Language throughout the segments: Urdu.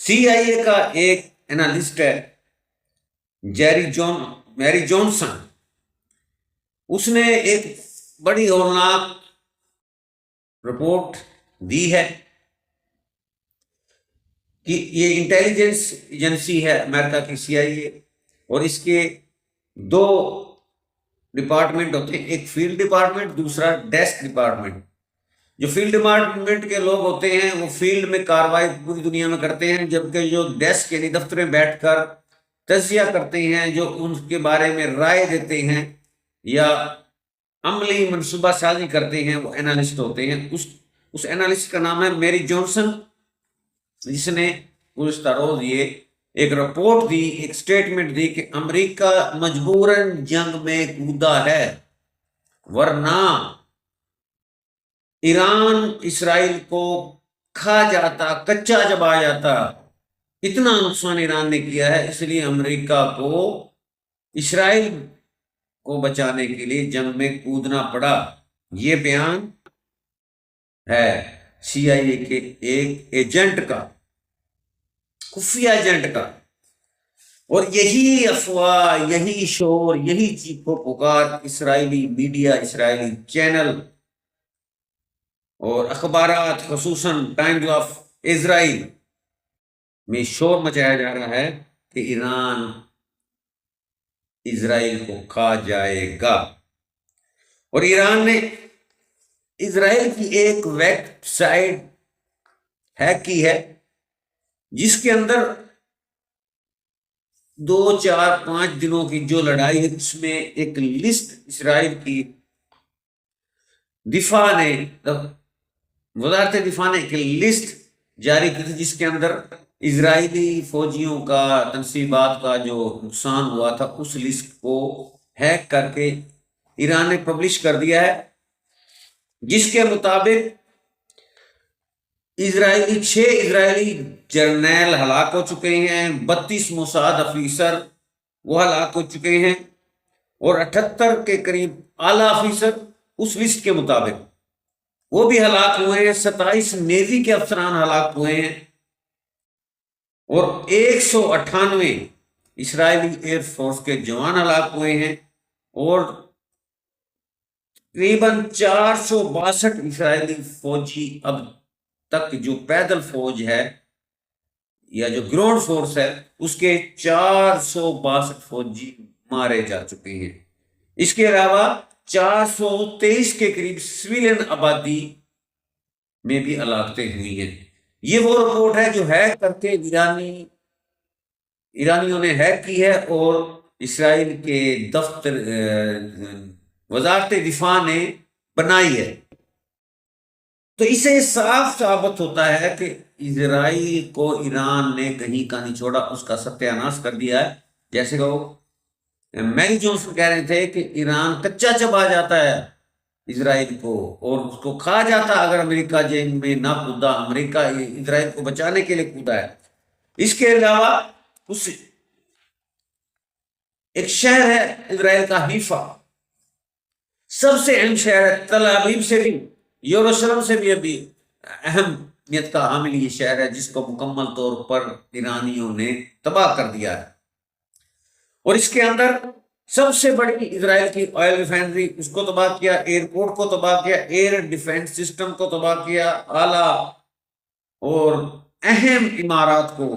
سی آئی اے کا ایک انالسٹ ہے میری جانسن، اس نے ایک بڑی ہولناک رپورٹ دی ہے کہ یہ انٹیلیجنس ایجنسی ہے امریکہ کی سی آئی اے، اور اس کے دو ڈپارٹمنٹ ہوتے ہیں، ایک فیلڈ ڈپارٹمنٹ، دوسرا ڈیسک ڈپارٹمنٹ۔ جو فیلڈ ڈپارٹمنٹ کے لوگ ہوتے ہیں وہ فیلڈ میں کارروائی پوری دنیا میں کرتے ہیں، جبکہ جو ڈیسک یعنی دفتر میں بیٹھ کر تجزیہ کرتے ہیں، جو ان کے بارے میں رائے دیتے ہیں یا عملی منصوبہ سازی کرتے ہیں، وہ انالسٹ ہوتے ہیں۔ اس انالسٹ کا نام ہے میری جانسن، جس نے گزشتہ روز یہ ایک رپورٹ دی، ایک سٹیٹمنٹ دی کہ امریکہ مجبوراً جنگ میں کودا ہے، ورنہ ایران اسرائیل کو کھا جاتا، کچا چبا جاتا۔ اتنا نقصان ایران نے کیا ہے، اس لیے امریکہ کو اسرائیل کو بچانے کے لیے جنگ میں کودنا پڑا۔ یہ بیان ہے سی آئی اے کے ایک ایجنٹ کا، خفیہ ایجنٹ کا، اور یہی افواہ، یہی شور، یہی چیخو پکار اسرائیلی میڈیا، اسرائیلی چینل اور اخبارات، خصوصاً ٹائمز آف اسرائیل میں شور مچایا جا رہا ہے کہ ایران اسرائیل کو کھا جائے گا۔ اور ایران نے اسرائیل کی ایک ویب سائٹ ہیک کی ہے، جس کے اندر 2-4-5 دنوں کی جو لڑائی ہے، اس میں ایک لسٹ اسرائیل کی دفاع نے، وزارت دفاع نے ایک لسٹ جاری کی تھی، جس کے اندر اسرائیلی فوجیوں کا، تنصیبات کا جو نقصان ہوا تھا، اس لسٹ کو ہیک کر کے ایران نے پبلش کر دیا ہے، جس کے مطابق 6 اسرائیلی جرنیل ہلاک ہو چکے ہیں، 32 موساد افیسر وہ ہلاک ہو چکے ہیں، اور 78 کے قریب اعلیٰ افیسر اس لسٹ کے مطابق وہ بھی ہلاک ہوئے ہیں۔ 27 نیوی کے افسران ہلاک ہوئے ہیں، اور 198 اسرائیلی ایئر فورس کے جوان ہلاک ہوئے ہیں، اور تقریباً 462 اسرائیلی فوجی اب تک جو پیدل فوج ہے یا جو گراؤنڈ فورس ہے، اس کے 462 فوجی مارے جا چکے ہیں۔ اس کے علاوہ 423 کے قریب سویلین آبادی میں بھی ہلاکتیں ہوئی ہیں۔ یہ وہ رپورٹ ہے جو ہیک کر کے ایرانیوں نے ہیک کی ہے، اور اسرائیل کے دفتر وزارت دفاع نے بنائی ہے۔ تو اسے صاف ثابت ہوتا ہے کہ اسرائیل کو ایران نے کہیں کا نہیں چھوڑا، اس کا ستیہ ناش کر دیا ہے۔ جیسے کہ میری جانسن کہہ رہے تھے کہ ایران کچا چبا جاتا ہے اسرائیل کو، اور اس کو کھا جاتا اگر امریکہ جنگ میں نہ کودا۔ امریکہ اسرائیل کو بچانے کے لیے کودا ہے۔ اس کے علاوہ ایک شہر ہے اسرائیل کا، حیفا، سب سے اہم شہر ہے، تل ابیب سے بھی، یروشلم سے بھی ابھی اہمیت کا حامل یہ شہر ہے، جس کو مکمل طور پر ایرانیوں نے تباہ کر دیا ہے۔ اور اس کے اندر سب سے بڑی اسرائیل کی آئل ریفائنری، اس کو تباہ کیا، ایئرپورٹ کو تباہ کیا، ایئر ڈیفنس سسٹم کو تباہ کیا، اعلیٰ اور اہم عمارات کو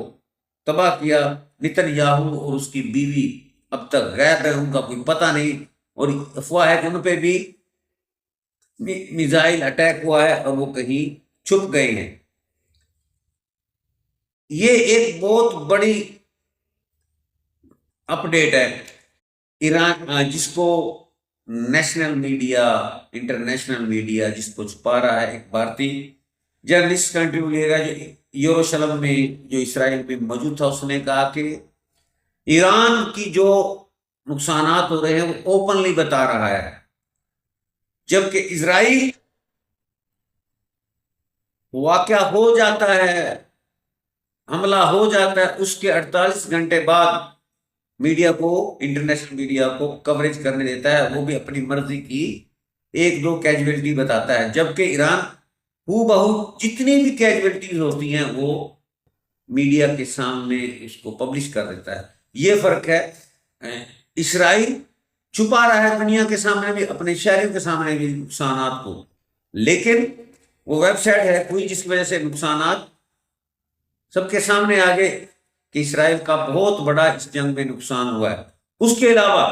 تباہ کیا۔ نتن یاہو اور اس کی بیوی اب تک غائب ہے، ان کا کوئی پتہ نہیں، اور افواہ ہے کہ ان پہ بھی میزائل اٹیک ہوا ہے اور وہ کہیں چھپ گئے ہیں۔ یہ ایک بہت بڑی اپ ڈیٹ ہے ایران، جس کو نیشنل میڈیا، انٹرنیشنل میڈیا جس کو چھپا رہا ہے۔ ایک بھارتی جرنلسٹ کا انٹرویو لے گا جو یروشلم میں، جو اسرائیل میں موجود تھا، اس نے کہا کہ ایران کی جو نقصانات ہو رہے ہیں وہ اوپنلی بتا رہا ہے، جبکہ اسرائیل واقعہ ہو جاتا ہے، حملہ ہو جاتا ہے، اس کے 48 گھنٹے بعد میڈیا کو، انٹرنیشنل میڈیا کو کوریج کرنے دیتا ہے، وہ بھی اپنی مرضی کی 1-2 کیجویلٹی بتاتا ہے، جبکہ ایران ہو بہو جتنی بھی کیجویلٹیز ہوتی ہیں وہ میڈیا کے سامنے اس کو پبلش کر دیتا ہے. یہ فرق ہے. اسرائیل چھپا رہا ہے دنیا کے سامنے بھی، اپنے شہریوں کے سامنے بھی نقصانات کو، لیکن وہ ویب سائٹ ہے کوئی جس کی وجہ سے نقصانات سب کے سامنے آ گئے کہ اسرائیل کا بہت بڑا اس جنگ میں نقصان ہوا ہے. اس کے علاوہ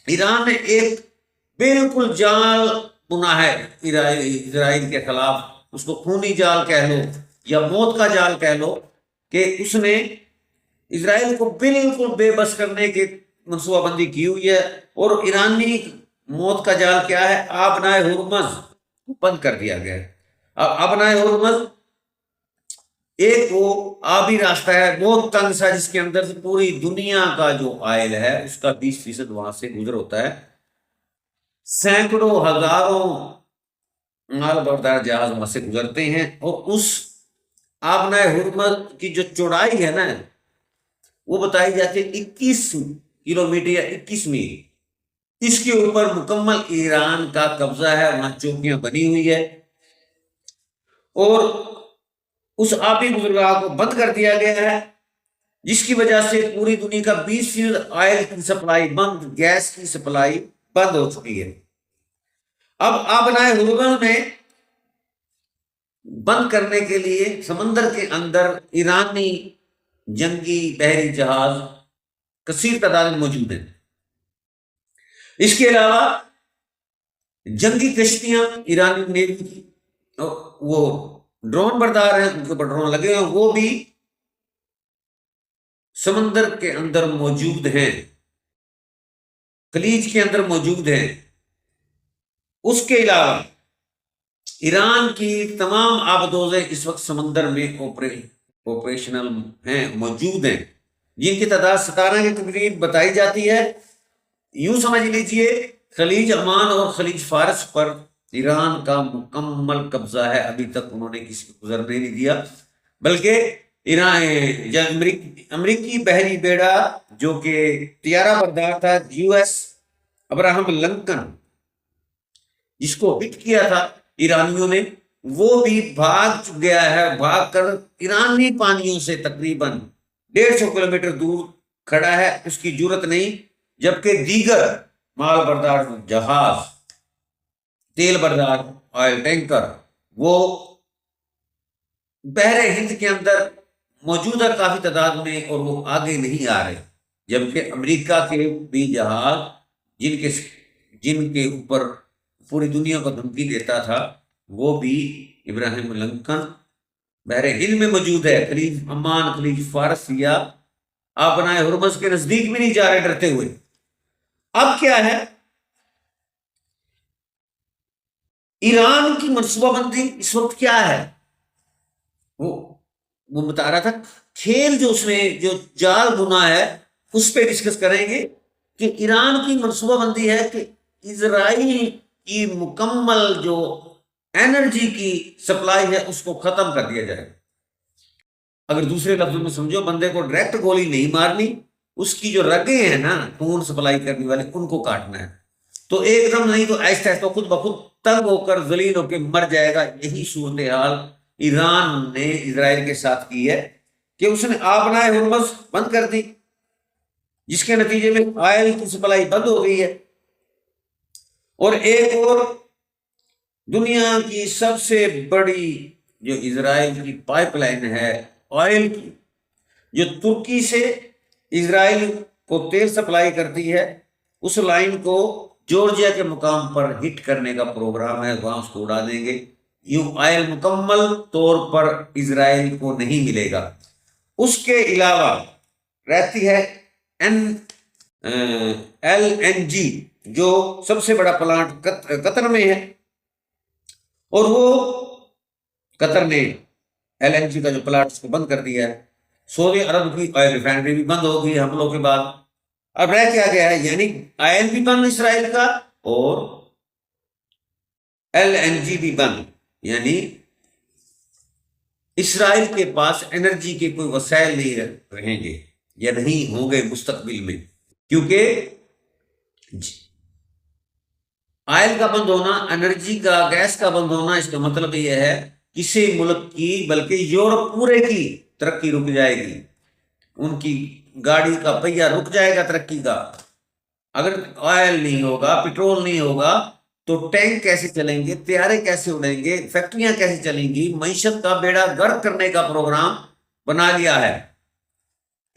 ایران نے ایک بالکل جال بنا ہے اسرائیل کے خلاف، اس کو خونی جال کہہ لو یا موت کا جال کہہ لو، کہ اس نے اسرائیل کو بالکل بے بس کرنے کی منصوبہ بندی کی ہوئی ہے. اور ایرانی موت کا جال کیا ہے؟ آبنائے ہرمز بند کر دیا گیا ہے. اب آبنائے ہرمز ایک وہ آبی راستہ ہے بہت تنگ سا، جس کے اندر سے پوری دنیا کا جو آئل ہے اس کا 20% وہاں سے گزر ہوتا ہے. سینکڑوں ہزاروں مال بردار جہاز وہاں سے گزرتے ہیں، اور اس آبنائے ہرمز کی جو چوڑائی ہے نا وہ بتائی جاتی ہے 21 کلومیٹر یا 21 میل. اس کے اوپر مکمل ایران کا قبضہ ہے، وہاں چوکیاں بنی ہوئی ہے، اور اس آبی گزرگاہ کو بند کر دیا گیا ہے، جس کی وجہ سے پوری دنیا کا 20% آئل کی سپلائی بند، گیس کی سپلائی بند ہو چکی ہے. اب آبنائے ہرمز میں بند کرنے کے لیے سمندر کے اندر ایرانی جنگی بحری جہاز کثیر تعداد میں موجود ہیں. اس کے علاوہ جنگی کشتیاں ایرانی نیوی کی، وہ ڈرون بردار ہیں، ان کے اوپر ڈرون لگے ہیں، وہ بھی سمندر کے اندر موجود ہیں، خلیج کے اندر موجود ہیں. اس کے علاوہ ایران کی تمام آبدوزیں اس وقت سمندر میں آپریشنل ہیں، موجود ہیں، جن کی تعداد 17 کے قریب بتائی جاتی ہے. یوں سمجھ لیجئے خلیج عمان اور خلیج فارس پر ایران کا مکمل قبضہ ہے. ابھی تک انہوں نے کسی کو گزرنے نہیں دیا، بلکہ امریکی بحری بیڑا جو کہ طیارہ بردار تھا US ابراہم لنکن، جس کو ہٹ کیا تھا ایرانیوں نے، وہ بھی بھاگ گیا ہے، بھاگ کر ایرانی پانیوں سے تقریباً 150 کلومیٹر دور کھڑا ہے. اس کی جرت نہیں، جبکہ دیگر مال بردار جہاز، تیل بردار آئل ٹینکر، وہ بحر ہند کے اندر موجود ہے کافی تعداد میں، اور وہ آگے نہیں آ رہے. جبکہ امریکہ کے بھی جہاز جن کے اوپر پوری دنیا کو دھمکی دیتا تھا، وہ بھی ابراہیم لنکن بحر ہند میں موجود ہے. خلیج عمان، خلیج فارس یا آبنائے ہرمز کے نزدیک بھی نہیں جا رہے ڈرتے ہوئے. اب کیا ہے؟ ایران کی منصوبہ بندی اس وقت کیا ہے؟ وہ بتا رہا تھا، کھیل جو اس نے جو جال بنا ہے اس پہ ڈسکس کریں گے کہ ایران کی منصوبہ بندی ہے کہ اسرائیل کی مکمل جو انرجی کی سپلائی ہے اس کو ختم کر دیا جائے. اگر دوسرے لفظوں میں سمجھو، بندے کو ڈائریکٹ گولی نہیں مارنی، اس کی جو رگیں ہیں نا خون سپلائی کرنے والے، ان کو کاٹنا ہے. تو ایک دم نہیں، تو آہستہ آہستہ خود بخود تنگ ہو کر ذلیل ہو کے مر جائے گا. یہی صورتحال ایران نے اسرائیل کے ساتھ کی ہے کہ اس نے آبنائے ہرمز بند کر دی، جس کے نتیجے میں آئل کی سپلائی بند ہو گئی ہے. اور ایک اور دنیا کی سب سے بڑی جو اسرائیل کی پائپ لائن ہے آئل کی، جو ترکی سے اسرائیل کو تیل سپلائی کرتی ہے، اس لائن کو جورجیا کے مقام پر ہٹ کرنے کا پروگرام ہے. وہاں اس کو اڑا دیں گے. یوں آئل مکمل طور پر اسرائیل کو نہیں ملے گا. اس کے علاوہ رہتی ہے LNG، جو سب سے بڑا پلانٹ قطر میں ہے، اور وہ قطر نے LNG کا جو پلانٹ اس کو بند کر دیا ہے. سعودی عرب کی آئل ریفائنری بھی بند ہو گئی حملوں کے بعد. اب رہ کیا گیا ہے؟ یعنی آئل بھی بند اسرائیل کا، اور LNG بھی بند. یعنی اسرائیل کے پاس انرجی کے کوئی وسائل نہیں رہیں گے یا نہیں ہوں گے مستقبل میں، کیونکہ آئل کا بند ہونا، انرجی کا، گیس کا بند ہونا، اس کا مطلب یہ ہے کسی ملک کی، بلکہ یورپ پورے کی ترقی رک جائے گی، ان کی گاڑی کا پہیہ رک جائے گا ترقی کا۔ اگر آئل نہیں ہوگا، پیٹرول نہیں ہوگا تو ٹینک کیسے چلیں گے، طیارے کیسے اڑیں گے، فیکٹریاں کیسے چلیں گی؟ معیشت کا بیڑا غرق کرنے کا پروگرام بنا لیا ہے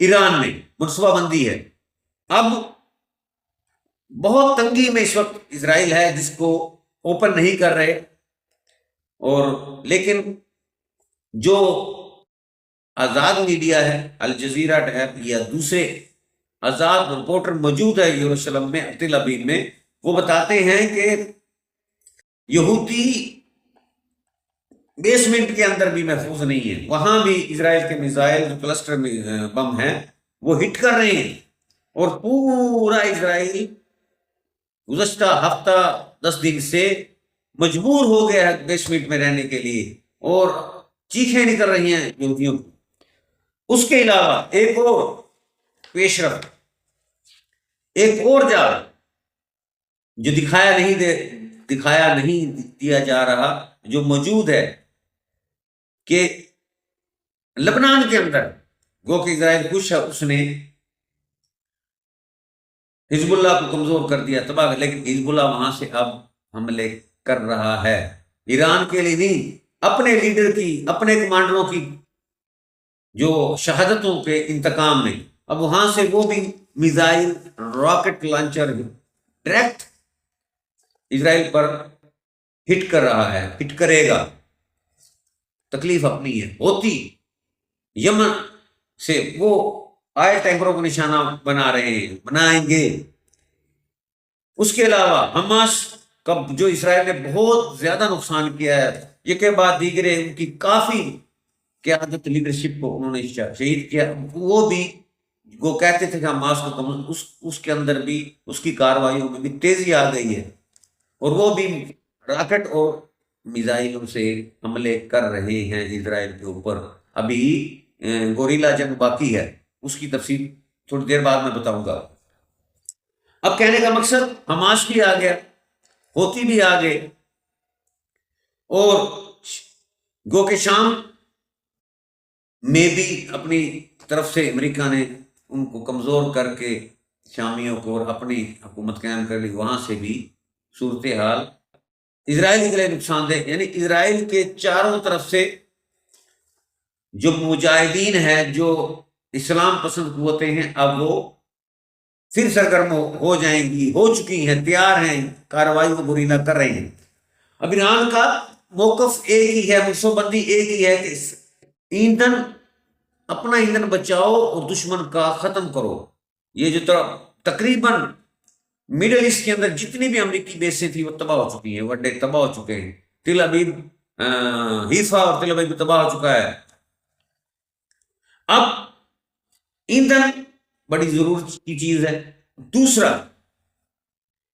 ایران نے، منصوبہ بندی ہے۔ اب بہت تنگی میں اس وقت اسرائیل ہے، جس کو اوپن نہیں کر رہے، اور لیکن جو آزاد میڈیا ہے، الجزیرہ ٹیپ یا دوسرے آزاد رپورٹر موجود ہے یروشلم میں، تل ابیب میں، وہ بتاتے ہیں کہ یہودی بیسمنٹ کے اندر بھی محفوظ نہیں ہے، وہاں بھی اسرائیل کے میزائل جو کلسٹر بم ہیں وہ ہٹ کر رہے ہیں، اور پورا اسرائیل گزشتہ ہفتہ 10 دن سے مجبور ہو گیا ہے بیسمنٹ میں رہنے کے لیے، اور چیخیں نکل رہی ہیں یہودیوں کی۔ اس کے علاوہ ایک اور پیش رفت، ایک اور جال جو دکھایا نہیں دیا جا رہا، جو موجود ہے، کہ لبنان کے اندر گو کہ اسرائیل خوش ہے، اس نے حزب اللہ کو کمزور کر دیا، تباہ، لیکن حزب اللہ وہاں سے اب حملے کر رہا ہے، ایران کے لیے نہیں، اپنے لیڈر کی، اپنے کمانڈروں کی جو شہادتوں کے انتقام میں اب وہاں سے وہ بھی میزائل، راکٹ لانچر ڈائریکٹ اسرائیل پر ہٹ کر رہا ہے، ہٹ کرے گا۔ تکلیف اپنی ہے، ہوتی یمن سے وہ آئل ٹینکروں کو نشانہ بنا رہے ہیں، بنائیں گے۔ اس کے علاوہ حماس کا جو اسرائیل نے بہت زیادہ نقصان کیا ہے، یہ کے بعد دیگرے ان کی کافی قیادت، لیڈرشپ کو انہوں نے شہید کیا، وہ بھی وہ کہتے تھے کہ حماس کو اس کے اندر بھی اس کی کارروائیوں میں بھی تیزی آ گئی ہے، اور وہ بھی راکٹ اور میزائلوں سے حملے کر رہے ہیں اسرائیل کے اوپر۔ ابھی گوریلا جنگ باقی ہے، اس کی تفصیل تھوڑی دیر بعد میں بتاؤں گا۔ اب کہنے کا مقصد، حماس بھی آ گیا، ہوتی بھی آ گئے، اور گو کہ شام میں بھی اپنی طرف سے امریکہ نے ان کو کمزور کر کے شامیوں کو اور اپنی حکومت قائم کر لی، وہاں سے بھی صورتحال اسرائیل کے لیے نقصان دہ، یعنی اسرائیل کے چاروں طرف سے جو مجاہدین ہیں، جو اسلام پسند قوتیں ہیں، اب وہ پھر سرگرم ہو جائیں گی، ہو چکی ہیں، تیار ہیں، کارروائی کو گوریلا کر رہے ہیں۔ اب ایران کا موقف ایک ہی ہے، منصوبہ بندی ایک ہی ہے کہ ایندھن، اپنا ایندھن بچاؤ اور دشمن کا ختم کرو۔ یہ جو تقریباً مڈل ایسٹ کے اندر جتنی بھی امریکی بیسیں تھیں وہ تباہ ہو چکی ہیں، وڈے تباہ ہو چکے ہیں، تل ابیب، حیفا اور تل ابیب تباہ ہو چکا ہے۔ اب ایندھن بڑی ضرورت کی چیز ہے۔ دوسرا،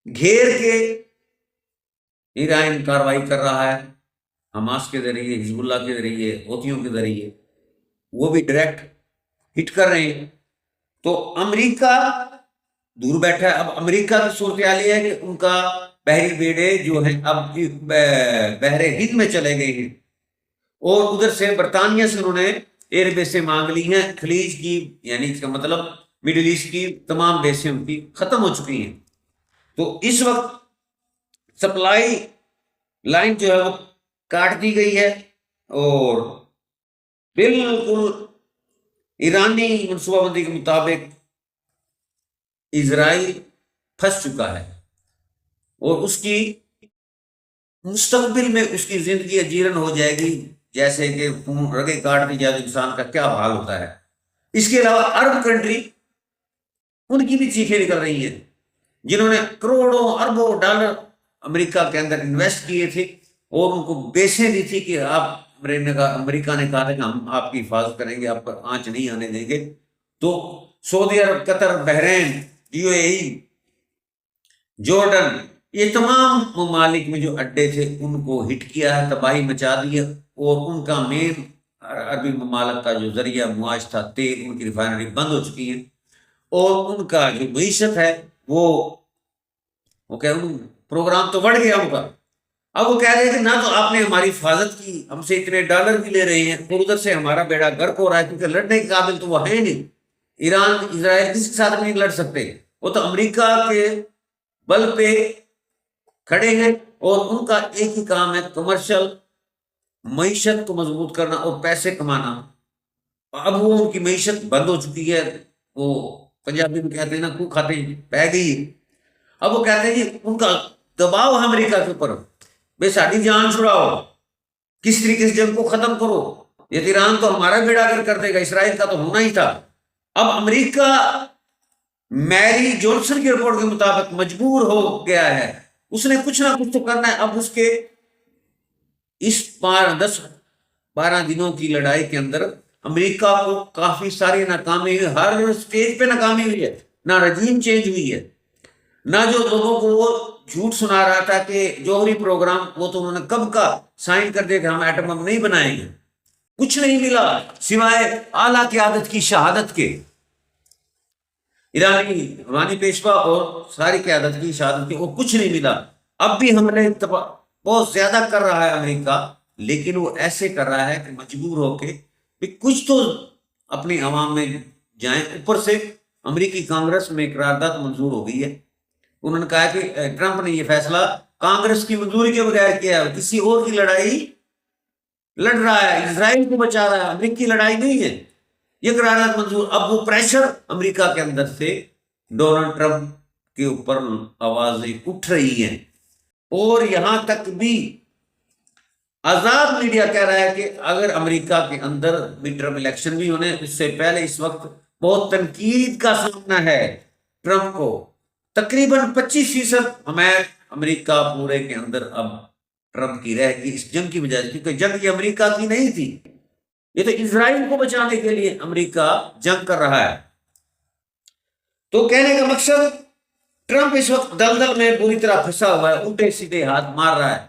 گھیر کے ایران کارروائی کر رہا ہے، حماس کے ذریعے، حزب اللہ کے ذریعے، حوثیوں کے ذریعے، وہ بھی ڈائریکٹ ہٹ کر رہے ہیں۔ تو امریکہ دور بیٹھا ہے۔ اب امریکہ کی صورتحال یہ ہے کہ ان کا بحری بیڑے جو ہیں اب بحر ہند میں چلے گئے ہیں، اور ادھر سے برطانیہ سے انہوں نے ایئر بیسیں مانگ لی ہیں، خلیج کی، یعنی اس کا مطلب مڈل ایسٹ کی تمام بیسیں ان کی ختم ہو چکی ہیں۔ تو اس وقت سپلائی لائن جو ہے وہ کاٹ دی گئی ہے، اور بالکل ایرانی منصوبہ بندی کے مطابق اسرائیل پھنس چکا ہے، اور اس کی مستقبل میں اس کی زندگی اجیرن ہو جائے گی، جیسے کہ رگے کاٹ دی جائے انسان کا کیا حال ہوتا ہے۔ اس کے علاوہ عرب کنٹری، ان کی بھی چیخیں نکل رہی ہیں، جنہوں نے کروڑوں اربوں ڈالر امریکہ کے اندر انویسٹ کیے تھے، اور ان کو بیسیں دی تھی کہ آپ، امریکہ نے کہا تھا کہ ہم آپ کی حفاظت کریں گے، آپ پر آنچ نہیں آنے دیں گے۔ تو سعودی عرب، قطر، بحرین، UAE، جارڈن، یہ تمام ممالک میں جو اڈے تھے ان کو ہٹ کیا ہے، تباہی مچا دی ہے، اور ان کا مین عربی ممالک کا جو ذریعہ معاش تھا تیل، ان کی ریفائنری بند ہو چکی ہیں، اور ان کا جو معیشت ہے وہ کہ پروگرام تو بڑھ گیا ہوگا، اب وہ کہہ رہے ہیں کہ نہ تو آپ نے ہماری حفاظت کی، ہم سے اتنے ڈالر بھی لے رہے ہیں، اور ادھر سے ہمارا بیڑا غرق ہو رہا ہے، کیونکہ لڑنے کے قابل تو وہ ہے نہیں۔ ایران اسرائیل کس کے ساتھ نہیں لڑ سکتے، وہ تو امریکہ کے بل پہ کھڑے ہیں، اور ان کا ایک ہی کام ہے کمرشل معیشت کو مضبوط کرنا اور پیسے کمانا۔ اب وہ ان کی معیشت بند ہو چکی ہے، وہ پنجابی میں کہتے ہیں نا کو کھاتے ہیں پہ گئی۔ اب وہ کہتے ہیں جی ان کا دباؤ ہے امریکہ کے اوپر، بے ساری جان چھڑاؤ، کس طریقے سے جنگ کو ختم کرو، یہ ایران تو ہمارا بیڑا گر کر دے گا، اسرائیل کا تو ہونا ہی تھا۔ اب امریکہ میری جونسن کی رپورٹ کے مطابق مجبور ہو گیا ہے، اس نے کچھ نہ کچھ تو کرنا ہے۔ اب اس کے اس 10-12 دنوں کی لڑائی کے اندر امریکہ کو کافی ساری ناکامی ہوئی، ہر سٹیج پہ ناکامی ہوئی ہے، نہ رجیم چینج ہوئی ہے، نہ جو لوگوں کو وہ جھوٹ سنا رہا تھا کہ جوہری پروگرام، وہ تو انہوں نے کب کا سائن کر دیا کہ ہم ایٹم بم نہیں بنائیں گے، کچھ نہیں ملا سوائے اعلیٰ قیادت کی شہادت کے، ایرانی پیشوا اور ساری قیادت کی شہادت کی، وہ کچھ نہیں ملا۔ اب بھی حملے بہت زیادہ کر رہا ہے امریکہ، لیکن وہ ایسے کر رہا ہے کہ مجبور ہو کے کچھ تو اپنی عوام میں جائیں۔ اوپر سے امریکی کانگریس میں قرارداد منظور ہو گئی ہے، انہوں نے کہا کہ ٹرمپ نے یہ فیصلہ کانگریس کی منظوری کے بغیر کیا ہے، کسی اور کی لڑائی لڑ رہا ہے، اسرائیل کو بچا رہا ہے، امریکی لڑائی نہیں ہے، یہ قرارداد منظور۔ اب وہ پریشر امریکہ کے اندر سے ڈونلڈ ٹرمپ کے اوپر آوازیں اٹھ رہی ہیں، اور یہاں تک بھی آزاد میڈیا کہہ رہا ہے کہ اگر امریکہ کے اندر مڈ ٹرم الیکشن بھی ہونے اس سے پہلے اس وقت بہت تنقید کا سامنا ہے ٹرمپ کو، تقریباً 25% حمایت امریکہ پورے کے اندر اب ٹرمپ کی رہ گئی اس جنگ کی وجہ سے، کیونکہ جنگ یہ امریکہ کی نہیں تھی، یہ تو اسرائیل کو بچانے کے لیے امریکہ جنگ کر رہا ہے۔ تو کہنے کا مقصد ٹرمپ اس وقت دلدل میں پوری طرح پھنسا ہوا ہے، الٹے سیدھے ہاتھ مار رہا ہے،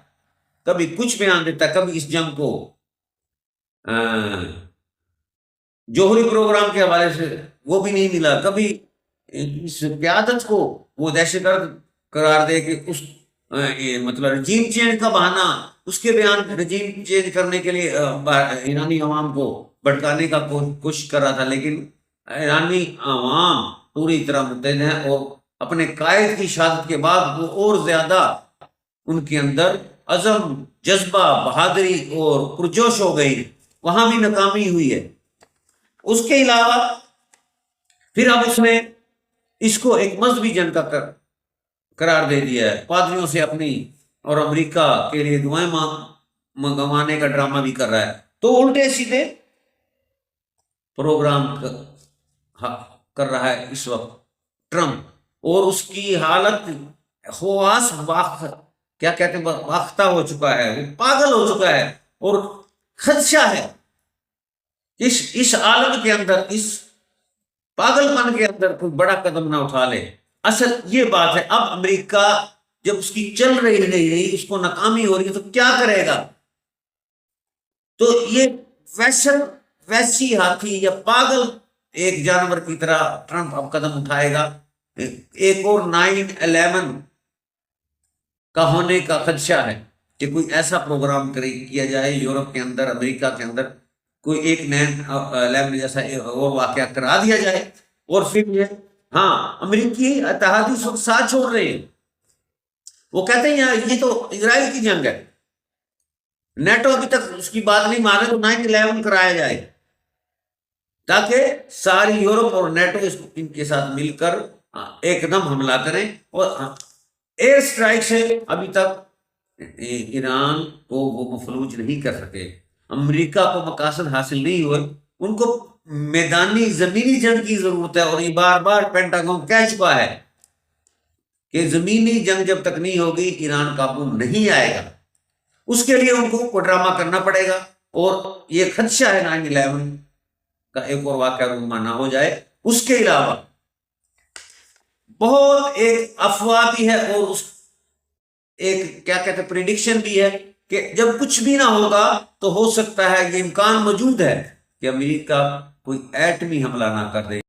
کبھی کچھ بیان دیتا ہے، کبھی اس جنگ کو جوہری پروگرام کے حوالے سے وہ بھی نہیں ملا، کبھی اس قیادت کو وہ دہشت گرد قرار دے کہ اس مطلب رجیم چینج کا بہانہ، اس کے بیان رجیم چینج کرنے کے لیے ایرانی عوام کو بھٹکانے کا کوشش کر رہا تھا، لیکن ایرانی عوام پوری طرح متحد ہیں، اور اپنے قائد کی شہادت کے بعد وہ اور زیادہ ان کے اندر عزم، جذبہ، بہادری اور پرجوش ہو گئی، وہاں بھی ناکامی ہوئی ہے۔ اس کے علاوہ پھر اب اس نے اس کو ایک مذہبی جنگ کا قرار دے دیا ہے، پادریوں سے اپنی اور امریکہ کے لیے دعائیں منگوانے کا ڈرامہ بھی کر رہا ہے۔ تو الٹے سیدھے پروگرام کر رہا ہے اس وقت ٹرمپ، اور اس کی حالت خواص کیا کہتے ہیں واختہ ہو چکا ہے، وہ پاگل ہو چکا ہے، اور خدشہ ہے اس عالم کے اندر، اس پاگل پن کے اندر کوئی بڑا قدم نہ اٹھا لے۔ اصل یہ بات ہے، اب امریکہ جب اس کی چل رہی نہیں، اس کو ناکامی ہو رہی ہے، تو کیا کرے گا؟ تو یہ ویسی ہاتھی یا پاگل ایک جانور کی طرح ٹرمپ اب قدم اٹھائے گا۔ ایک اور 9/11 کا ہونے کا خدشہ ہے کہ کوئی ایسا پروگرام کیا جائے یورپ کے اندر، امریکہ کے اندر، کوئی ایک 9/11 جیسا اور واقعہ کرا دیا جائے، اور پھر یہ امریکی اتحادی اس وقت ساتھ چھوڑ رہے ہیں، وہ کہتے ہیں یہ تو اسرائیل کی جنگ ہے، نیٹو ابھی تک اس کی بات نہیں مانے، تو 9/11 کرایا جائے تاکہ ساری یورپ اور نیٹو ان کے ساتھ مل کر ایک دم حملہ کریں، اور ایئر اسٹرائک سے ابھی تک ایران کو وہ مفلوج نہیں کر سکے، امریکہ کو مقاصد حاصل نہیں ہوئے، ان کو میدانی زمینی جنگ کی ضرورت ہے، اور یہ بار بار پینٹاگون کہہ چکا ہے کہ زمینی جنگ جب تک نہیں ہوگی ایران قابو نہیں آئے گا، اس کے لیے ان کو ڈرامہ کرنا پڑے گا، اور یہ خدشہ ہے 9/11 کا ایک اور واقعہ رونما نہ ہو جائے۔ اس کے علاوہ بہت ایک افواہ بھی ہے، اور ایک کیا کہتے ہیں پریڈکشن بھی ہے کہ جب کچھ بھی نہ ہوگا تو ہو سکتا ہے یہ امکان موجود ہے کہ امریکہ کوئی ایٹمی حملہ نہ کر دے۔